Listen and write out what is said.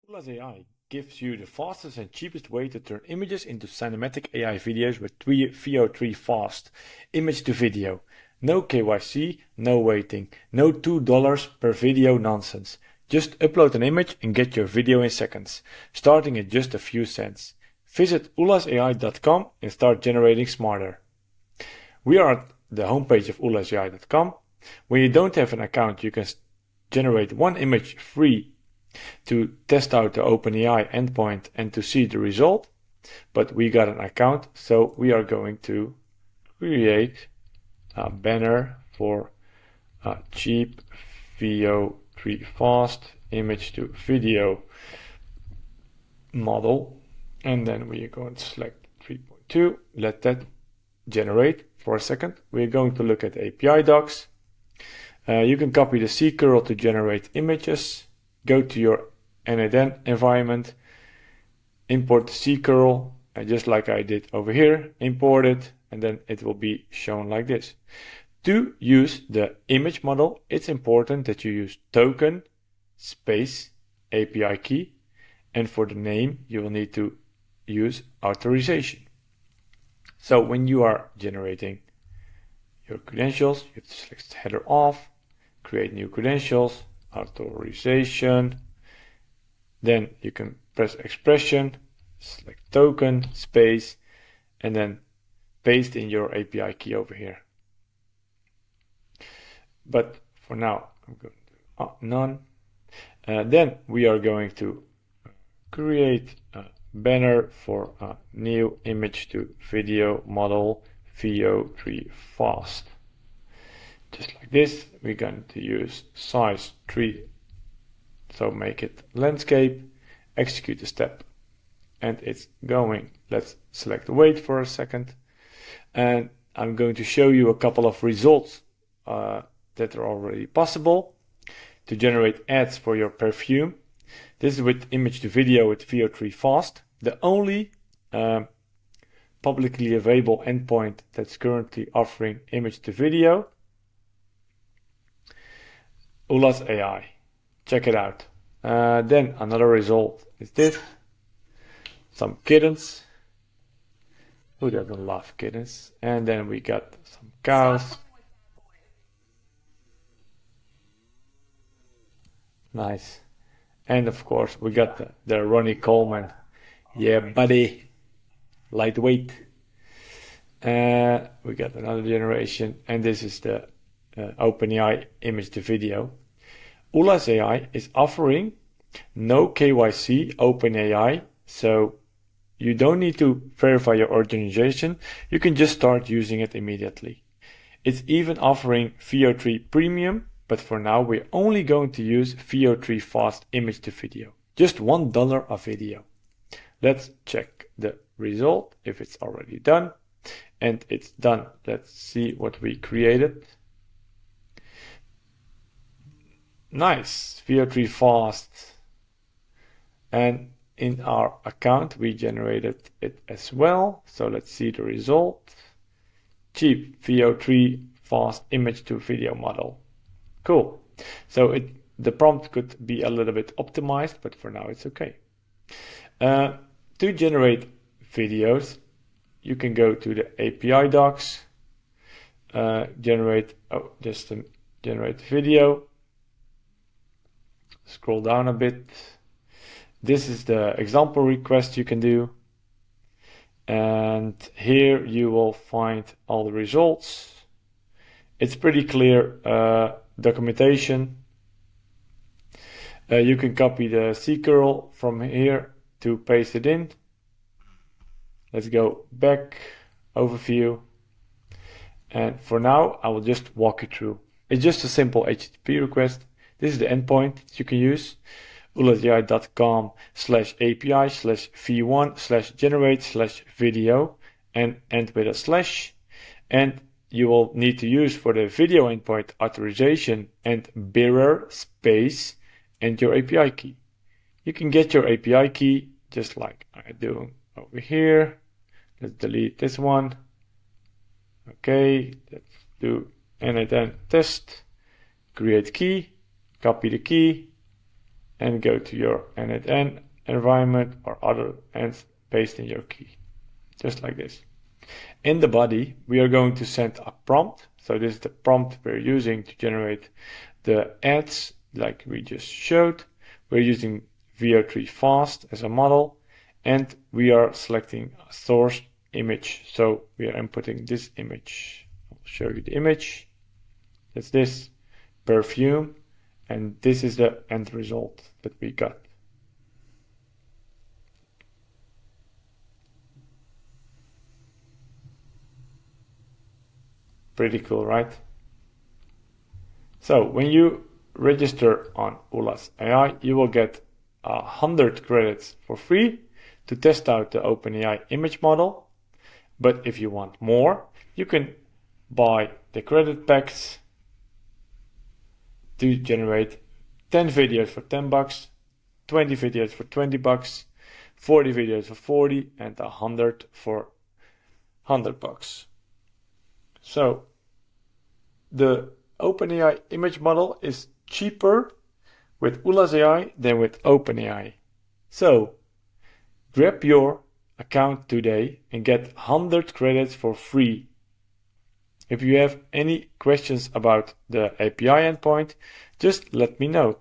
Ulazai gives you the fastest and cheapest way to turn images into cinematic AI videos with VO3 fast, image to video. No KYC, no waiting, no $2 per video nonsense. Just upload an image and get your video in seconds, starting at just a few cents. Visit ulazai.com and start generating smarter. We are at the homepage of ulazai.com. When you don't have an account, you can generate one image free to test out the OpenAI endpoint and to see the result. But we got an account, so we are going to create a banner for a cheap VO3 fast image to video model. And then we are going to select 3.2, let that generate for a second. We're going to look at API docs. You can copy the C curl to generate images. Go to your NADN environment, import the C curl, just like I did over here, import it, and then it will be shown like this. To use the image model, it's important that you use token space API key, and for the name, you will need to use authorization. So when you are generating your credentials, you have to select header off, create new credentials, authorization, then you can press expression, select token, space, and then paste in your API key over here. But for now, I'm going to do none. Then we are going to create a banner for a new image to video model VO3 fast. Just like this, we're going to use size 3, so make it landscape, execute the step, and it's going. Let's select wait for a second, and I'm going to show you a couple of results that are already possible to generate ads for your perfume. This is with image to video with VO3 fast, the only publicly available endpoint that's currently offering image to video. Ulazai, check it out. Then another result is this, some kittens. Who doesn't love kittens? And then we got some cows. Nice. And of course we got the Ronnie Coleman. Yeah, buddy. Lightweight. We got another generation, and this is the OpenAI image to video. Ulazai is offering no KYC OpenAI, so you don't need to verify your organization. You can just start using it immediately. It's even offering VO3 Premium, but for now we're only going to use VO3 Fast image to video. Just $1 a video. Let's check the result if it's already done. And it's done. Let's see what we created. Nice, VO3 fast. And in our account, we generated it as well. So let's see the result. Cheap VO3 fast image to video model. Cool. So the prompt could be a little bit optimized, but for now it's okay. To generate videos, you can go to the API docs, generate video. Scroll down a bit. This is the example request you can do. And here you will find all the results. It's pretty clear documentation. You can copy the C curl from here to paste it in. Let's go back, overview. And for now, I will just walk you through. It's just a simple HTTP request. This is the endpoint that you can use. ulazai.com/api/v1/generate/video and end with a slash. And you will need to use for the video endpoint authorization and bearer space and your API key. You can get your API key just like I do over here. Let's delete this one. Okay, let's do NADN test. Create key, copy the key, and go to your init environment or other and paste in your key, just like this. In the body, we are going to send a prompt. So this is the prompt we're using to generate the ads like we just showed. We're using VO3 fast as a model, and we are selecting a source image. So we are inputting this image. I'll show you the image. That's this perfume, and this is the end result that we got. Pretty cool, right? So when you register on Ulazai, you will get 100 credits for free to test out the OpenAI image model. But if you want more, you can buy the credit packs to generate 10 videos for $10, 20 videos for $20, 40 videos for 40, and 100 for $100. So the OpenAI image model is cheaper with Ulazai than with OpenAI. So grab your account today and get 100 credits for free. If you have any questions about the API endpoint, just let me know.